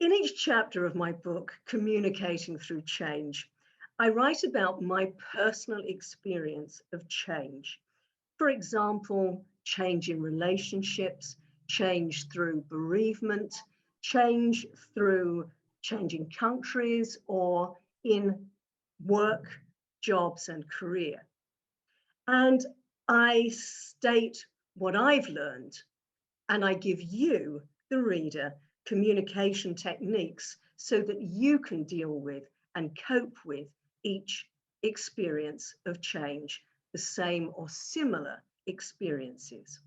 In each chapter of my book, Communicating Through Change, I write about my personal experience of change. For example, change in relationships, change through bereavement, change through changing countries, or in work, jobs, and career. And I state what I've learned, and I give you, the reader, communication techniques so that you can deal with and cope with each experience of change, the same or similar experiences.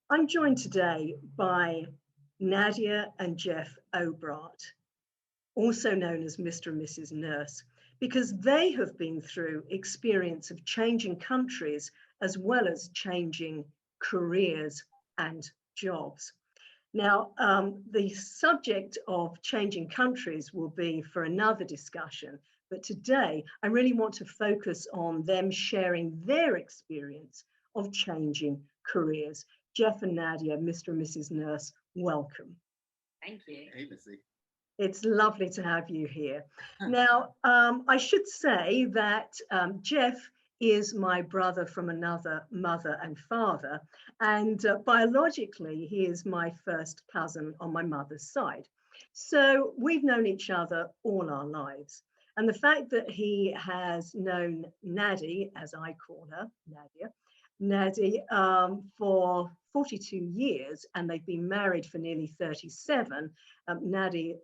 I'm joined today by Nadia and Jeff Obrart, also known as Mr. and Mrs. Nurse, because they have been through experience of changing countries as well as changing careers and jobs. Now, the subject of changing countries will be for another discussion, but today I really want to focus on them sharing their experience of changing careers. Jeff and Nadia, Mr. and Mrs. Nurse, welcome. Thank you. Hey, Missy. It's lovely to have you here. Now, I should say that Jeff is my brother from another mother and father, and biologically, he is my first cousin on my mother's side. So we've known each other all our lives. And the fact that he has known Nadia, as I call her, Nadia, for 42 years, and they've been married for nearly 37. Nadia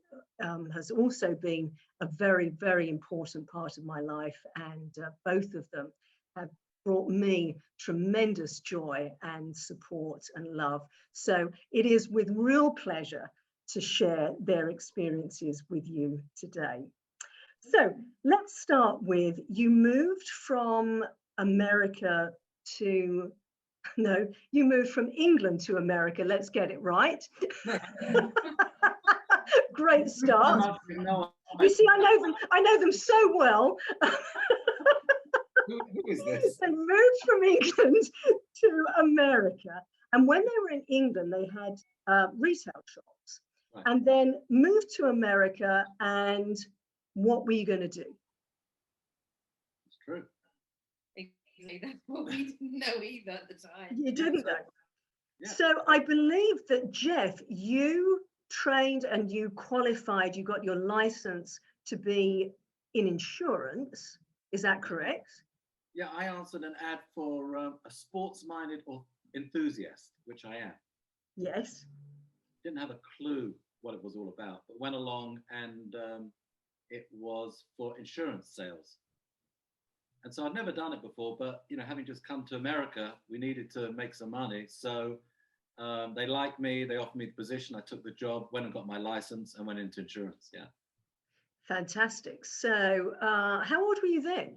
has also been a very, very important part of my life, and both of them have brought me tremendous joy and support and love. So it is with real pleasure to share their experiences with you today. So let's start with, you moved from America to, no, you moved from England to America. Let's get it right. Great start. You see, I know them so well. Who is this? They moved from England to America. And when they were in England, they had retail shops. Right. And then moved to America. And what were you going to do? It's true. That's what we didn't know either at the time. You didn't know. Yeah. So I believe that, Jeff, you trained and you qualified, you got your license to be in insurance. Is that correct? Yeah, I answered an ad for a sports-minded or enthusiast, which I am. Yes. Didn't have a clue what it was all about, but went along, and it was for insurance sales. And so I'd never done it before, but having just come to America, we needed to make some money. So they liked me, they offered me the position, I took the job, went and got my license and went into insurance. Yeah. Fantastic. So how old were you then?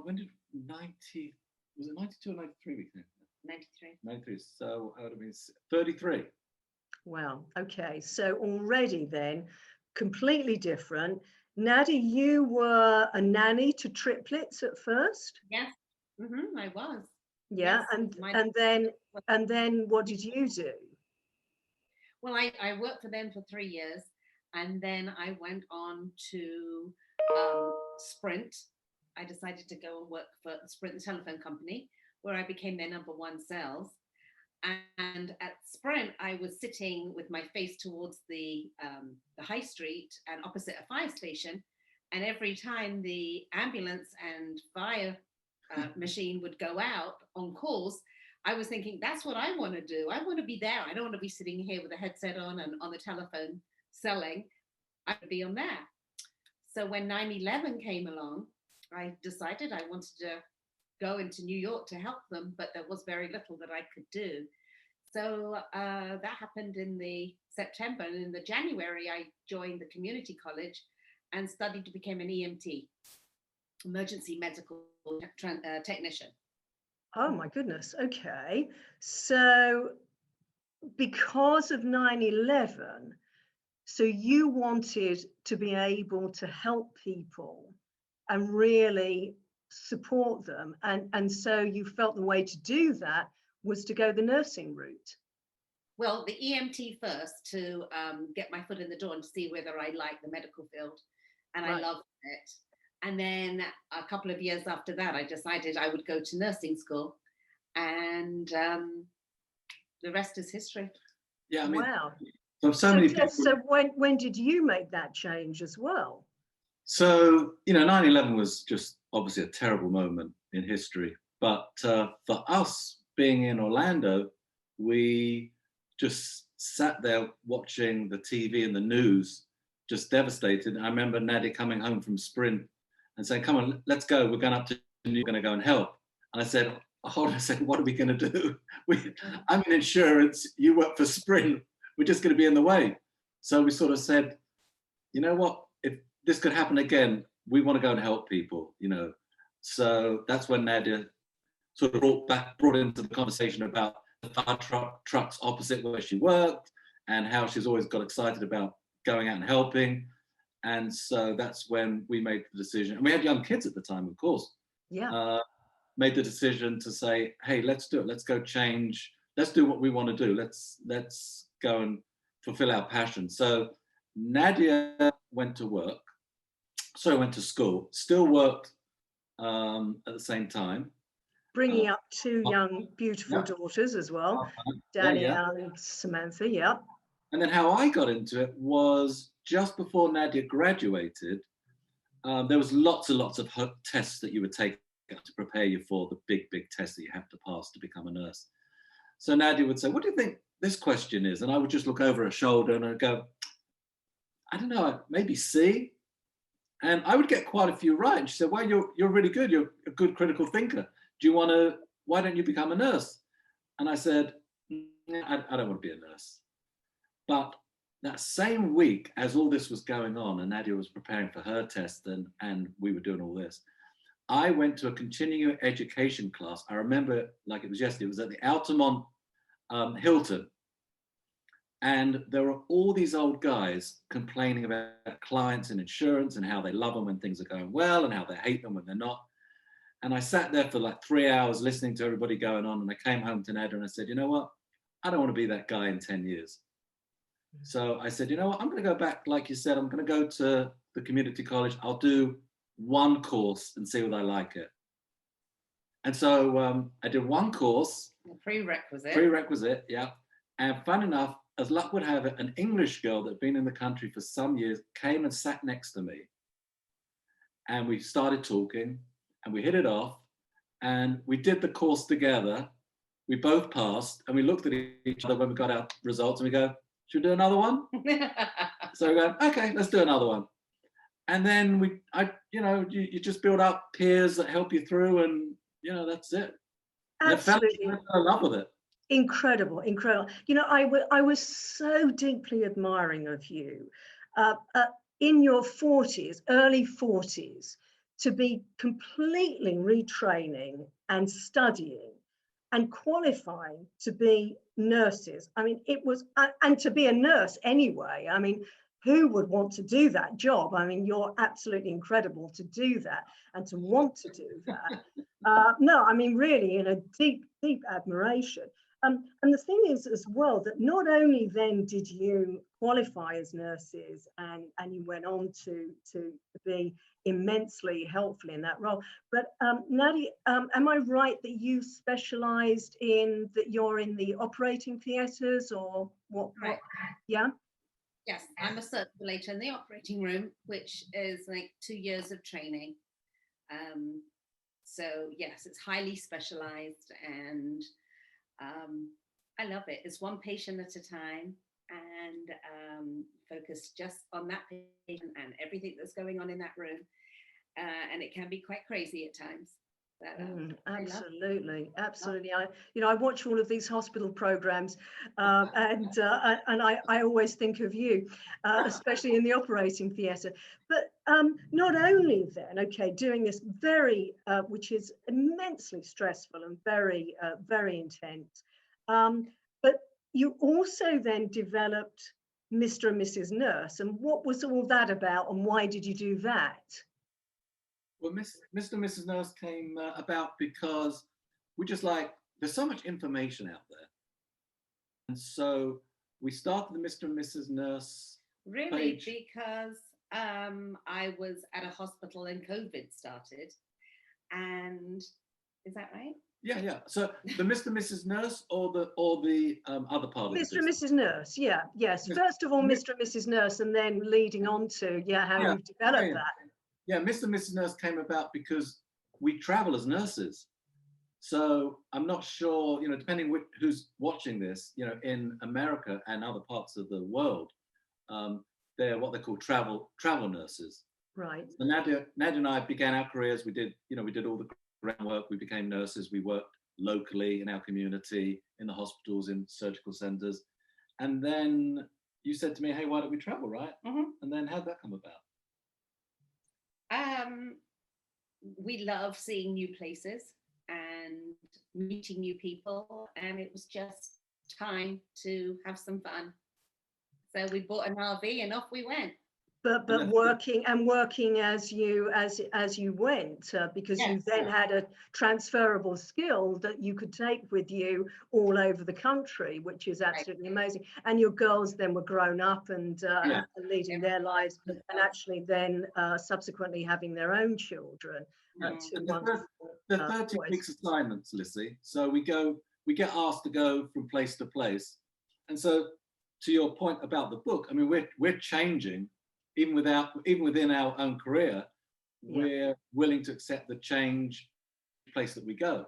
When did 90, was it 92 or 93 we think? 93. 93, so I would have been 33. Wow. Okay. So already then, completely different. Nadia, you were a nanny to triplets at first. Yes, I was. Yeah, Yes, and then what did you do? Well, I worked for them for 3 years, and then I went on to Sprint. I decided to go and work for Sprint, the telephone company, where I became their #1 sales. And at Sprint, I was sitting with my face towards the high street and opposite a fire station. And every time the ambulance and fire machine would go out on calls, I was thinking, that's what I want to do. I want to be there. I don't want to be sitting here with a headset on and on the telephone selling. I would be on there. So when 9/11 came along, I decided I wanted to go into New York to help them, but there was very little that I could do. So that happened in the September, and in the January, I joined the community college and studied to become an EMT, emergency medical technician. Oh my goodness. Okay. So because of 9/11, so you wanted to be able to help people and really support them. And so you felt the way to do that was to go the nursing route. well, the EMT first to get my foot in the door and see whether I like the medical field. And I Right. loved it. And then a couple of years after that, I decided I would go to nursing school. And the rest is history. Yeah, I mean, Wow. so So, many so, people. so when did you make that change as well? So, 9/11 was just obviously a terrible moment in history. But for us being in Orlando, we just sat there watching the TV and the news, just devastated. And I remember Nadia coming home from Sprint and saying, "Come on, let's go. We're going up to New York, going to go and help." And I said, "Hold on a second, what are we going to do? I'm in insurance, you work for Sprint. We're just going to be in the way." So we sort of said, you know what? If this could happen again, we want to go and help people, So that's when Nadia sort of brought into the conversation about the fire trucks opposite where she worked and how she's always got excited about going out and helping. And so that's when we made the decision. And we had young kids at the time, of course. Yeah. Made the decision to say, hey, let's do it. Let's go change. Let's do what we want to do. Let's go and fulfill our passion. So Nadia went to school, still worked at the same time. Bringing up two young, beautiful Yeah. daughters as well, Yeah. Danielle and Samantha. Yeah. And then how I got into it was just before Nadia graduated. There was lots and lots of tests that you would take to prepare you for the big tests that you have to pass to become a nurse. So Nadia would say, "What do you think this question is?" And I would just look over her shoulder and I'd go, "I don't know, maybe C." And I would get quite a few right. And she said, "Well, you're really good. You're a good critical thinker. Why don't you become a nurse?" And I said, I don't want to be a nurse. But that same week, as all this was going on and Nadia was preparing for her test and we were doing all this, I went to a continuing education class. I remember like it was yesterday. It was at the Altamont Hilton. And there were all these old guys complaining about clients and insurance and how they love them when things are going well and how they hate them when they're not. And I sat there for like 3 hours listening to everybody going on. And I came home to Nadia and I said, you know what? I don't want to be that guy in 10 years. So I said, you know what? I'm going to go back, like you said, I'm going to go to the community college. I'll do one course and see whether I like it. And so I did one course. Prerequisite, yeah. And fun enough, as luck would have it, an English girl that had been in the country for some years came and sat next to me. And we started talking and we hit it off and we did the course together. We both passed and we looked at each other when we got our results and we go, should we do another one? So we go, okay, let's do another one. And then you just build up peers that help you through and, that's it. Absolutely. I fell in love with it. Incredible. I was so deeply admiring of you in your 40s, early 40s, to be completely retraining and studying and qualifying to be nurses. I mean, it was, and to be a nurse anyway. I mean, who would want to do that job? I mean, you're absolutely incredible to do that and to want to do that. No, I mean, really, in a deep, deep admiration. And the thing is as well that not only then did you qualify as nurses and you went on to be immensely helpful in that role, but Nadia, am I right that you specialised that you're in the operating theatres or what? Right. Yeah. Yes, I'm a circulator in the operating room, which is like 2 years of training. So yes, it's highly specialised and I love it. It's one patient at a time and focus just on that patient and everything that's going on in that room. And it can be quite crazy at times. But, absolutely. I watch all of these hospital programs, and I always think of you, especially in the operating theatre. But not only then, doing this very, which is immensely stressful and very, very intense. But you also then developed Mr. and Mrs. Nurse, and what was all that about, and why did you do that? Well, Mr. and Mrs. Nurse came about because we just there's so much information out there. so we started the Mr. and Mrs. Nurse Really, page. because I was at a hospital and COVID started. And is that right? Yeah. So the Mr. and Mrs. Nurse or the other part of the Mr. and business? Mrs. Nurse, yeah, yes. First of all, Mr. and Mrs. Nurse, and then leading on to, how Yeah, you've developed that. Yeah, Mr. and Mrs. Nurse came about because we travel as nurses. So I'm not sure, depending who's watching this, in America and other parts of the world, they're what they call travel nurses. Right. So Nadia and I began our careers. We did all the groundwork. We became nurses. We worked locally in our community, in the hospitals, in surgical centers. And then you said to me, hey, why don't we travel, right? Mm-hmm. And then how'd that come about? We love seeing new places and meeting new people, and it was just time to have some fun. So we bought an RV and off we went. But working as you went, because Yes. you then had a transferable skill that you could take with you all over the country, which is absolutely amazing. And your girls then were grown up and leading their lives, and actually then subsequently having their own children. The 30 weeks assignments, Lissy. So we get asked to go from place to place, and so to your point about the book, I mean, we're changing. Even within our own career, we're willing to accept the change place that we go.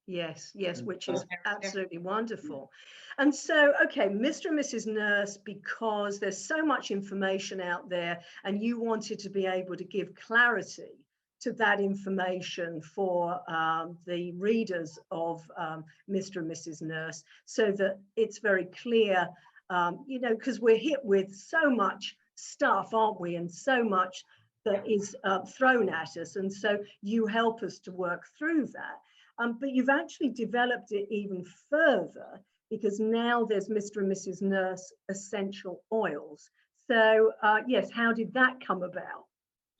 Yes, which is absolutely wonderful. And so, okay, Mr. and Mrs. Nurse, because there's so much information out there and you wanted to be able to give clarity to that information for the readers of Mr. and Mrs. Nurse, so that it's very clear, because we're hit with so much stuff, aren't we? And so much that is thrown at us. And so you help us to work through that. But you've actually developed it even further, because now there's Mr. and Mrs. Nurse essential oils. So yes, how did that come about?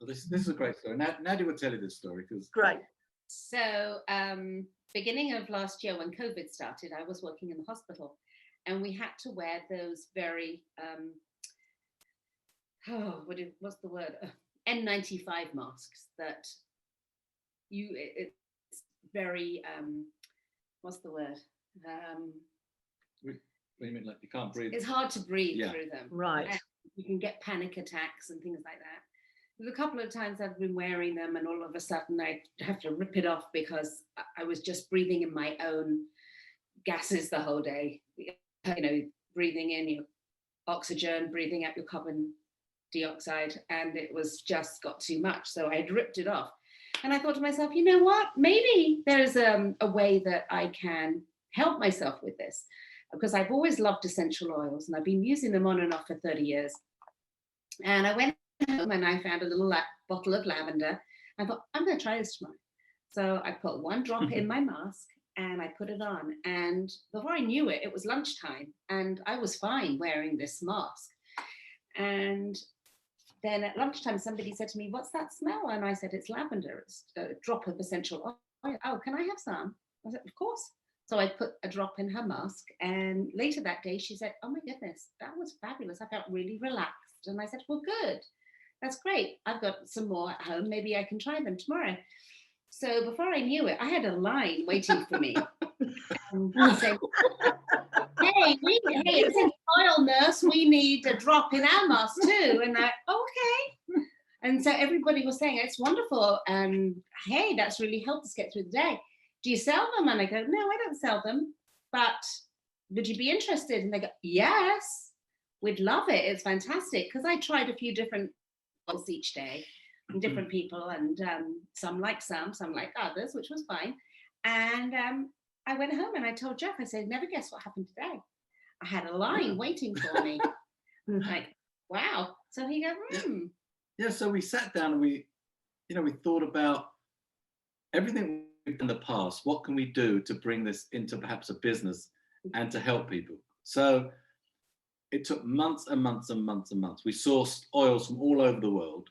Well, this is a great story. Nadia will tell you this story because great. So beginning of last year when COVID started, I was working in the hospital, and we had to wear those very what's the word? N95 masks that it's very what's the word? what do you mean, like you can't breathe? It's hard to breathe through them. Right. And you can get panic attacks and things like that. There's a couple of times I've been wearing them, and all of a sudden I have to rip it off because I was just breathing in my own gases the whole day. Breathing in your oxygen, breathing out your carbon dioxide, and it was just got too much. So I had ripped it off, and I thought to myself, you know what, maybe there's a way that I can help myself with this, because I've always loved essential oils and I've been using them on and off for 30 years. And I went home and I found a little bottle of lavender. I thought, I'm going to try this tomorrow. So I put one drop in my mask and I put it on, and before I knew it, it was lunchtime and I was fine wearing this mask. And then at lunchtime, somebody said to me, what's that smell? And I said, it's lavender. It's a drop of essential oil. Oh, can I have some? I said, of course. So I put a drop in her mask. And later that day, she said, oh my goodness, that was fabulous. I felt really relaxed. And I said, well, good. That's great. I've got some more at home. Maybe I can try them tomorrow. So before I knew it, I had a line waiting for me. And saying, hey, it's an oil nurse. We need a drop in our mask too. And I, okay. And so everybody was saying, it's wonderful. And hey, that's really helped us get through the day. Do you sell them? And I go, no, I don't sell them. But would you be interested? And they go, yes, we'd love it. It's fantastic. Because I tried a few different oils each day from different people. And some like some like others, which was fine. And I went home and I told Jeff, I said, never guess what happened today. I had a line waiting for me. Like, wow. So he goes, Yeah, so we sat down and we thought about everything we've done in the past. What can we do to bring this into perhaps a business and to help people? So it took months and months and months and months. We sourced oils from all over the world.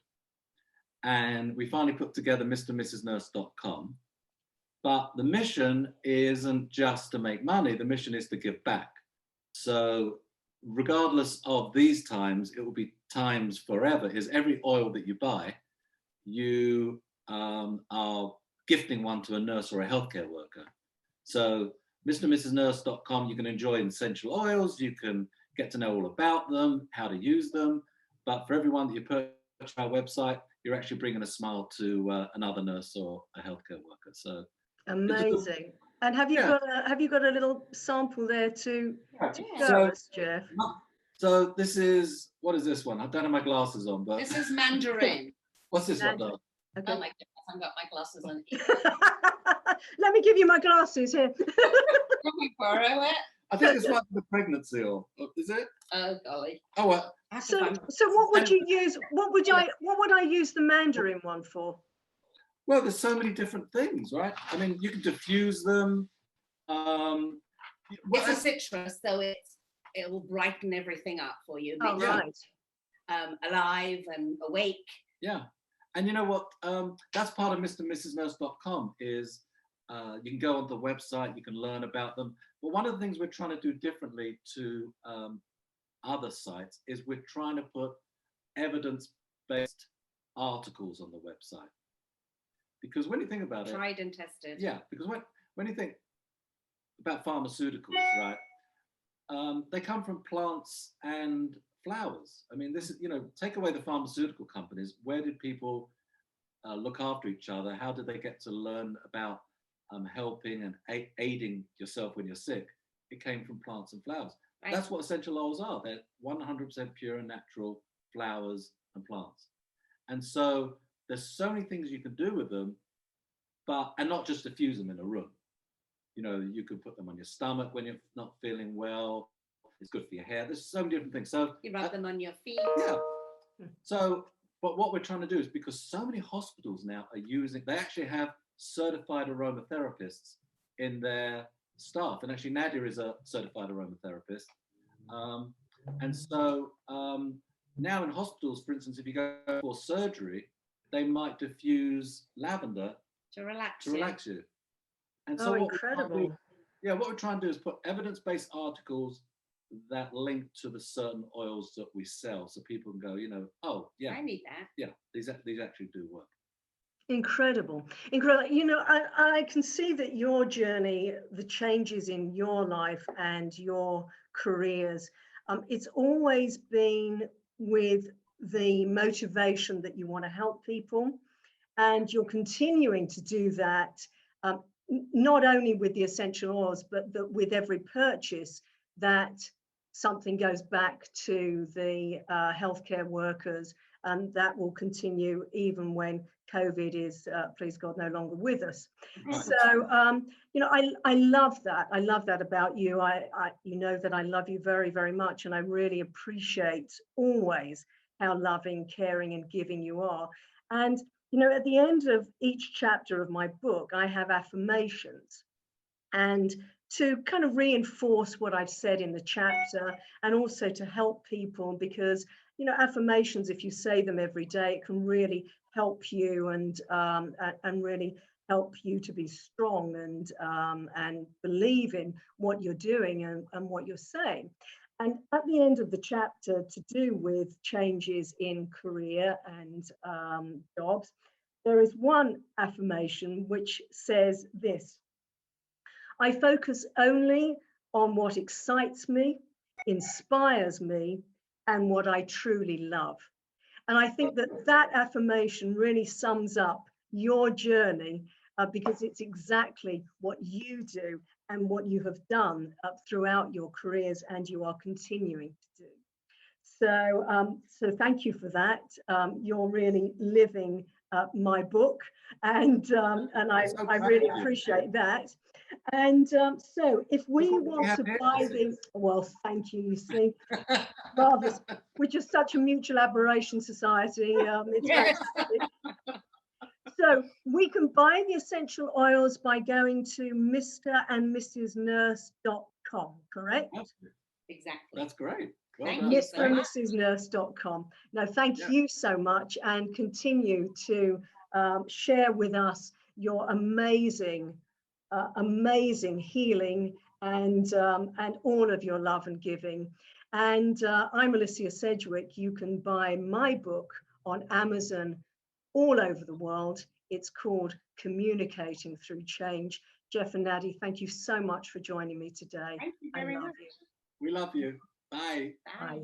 And we finally put together mrmrsnurse.com. But the mission isn't just to make money. The mission is to give back. So regardless of these times, it will be times forever. Is every oil that you buy, you are gifting one to a nurse or a healthcare worker. So mrandmrsnurse.com, you can enjoy essential oils, you can get to know all about them, how to use them. But for everyone that you purchase on our website, you're actually bringing a smile to another nurse or a healthcare worker. So amazing. And have you got a little sample there to show us, Jeff? So this is, what is this one? I don't have my glasses on, but This is Mandarin. What's this one, though? Okay. Oh my goodness, I've got my glasses on. Let me give you my glasses here. Can we borrow it? I think it's like the pregnancy oil. Is it? Oh golly. Oh, what? So what would you use? What would I use the Mandarin one for? Well, there's so many different things, right? I mean, you can diffuse them. It's a citrus, so it will brighten everything up for you. Oh, right. Alive and awake. Yeah. And you know what? That's part of mrandmrsnurse.com is you can go on the website, you can learn about them. But one of the things we're trying to do differently to other sites is we're trying to put evidence-based articles on the website. Because when you think about it, tried and tested. Yeah, because when you think about pharmaceuticals, right, they come from plants and flowers. I mean, this is, take away the pharmaceutical companies. Where did people look after each other? How did they get to learn about helping and aiding yourself when you're sick? It came from plants and flowers. Right. That's what essential oils are. They're 100% pure and natural flowers and plants. And so there's so many things you can do with them, and not just diffuse them in a room. You can put them on your stomach when you're not feeling well. It's good for your hair. There's so many different things. So you rub them on your feet. Yeah. So, but what we're trying to do is, because so many hospitals now are they actually have certified aromatherapists in their staff. And actually Nadia is a certified aromatherapist. And so now in hospitals, for instance, if you go for surgery, they might diffuse lavender to relax you. And so incredible. What we're trying to do is put evidence-based articles that link to the certain oils that we sell, so people can go, oh yeah, I need that. Yeah, these actually do work. Incredible. I can see that your journey, the changes in your life and your careers, it's always been with the motivation that you want to help people, and you're continuing to do that, not only with the essential oils, but that with every purchase, that something goes back to the healthcare workers, and that will continue even when COVID is, please God, no longer with us. Right. So, I love that. I love that about you. You know that I love you very, very much, and I really appreciate always how loving, caring, and giving you are. And at the end of each chapter of my book, I have affirmations, and to kind of reinforce what I've said in the chapter, and also to help people, because affirmations, if you say them every day, it can really help you and really help you to be strong and believe in what you're doing and what you're saying. And at the end of the chapter, to do with changes in career and jobs, there is one affirmation which says this: I focus only on what excites me, inspires me, and what I truly love. And I think that affirmation really sums up your journey, because it's exactly what you do and what you have done throughout your careers, and you are continuing to do. So thank you for that. You're really living my book, and I really appreciate that. And so if we want to buy these, well, thank you. You see, marvelous. We're just such a mutual admiration society. It's fantastic. So we can buy the essential oils by going to mrandmrsnurse.com, correct? Exactly. That's great. Well, mrandmrsnurse.com. Now, thank you so much, and continue to share with us your amazing healing and all of your love and giving. And I'm Alicia Sedgwick. You can buy my book on Amazon all over the world. It's called Communicating Through Change. Jeff and Nadia, thank you so much for joining me today. Thank you very much. We love you. Bye. Bye. Bye.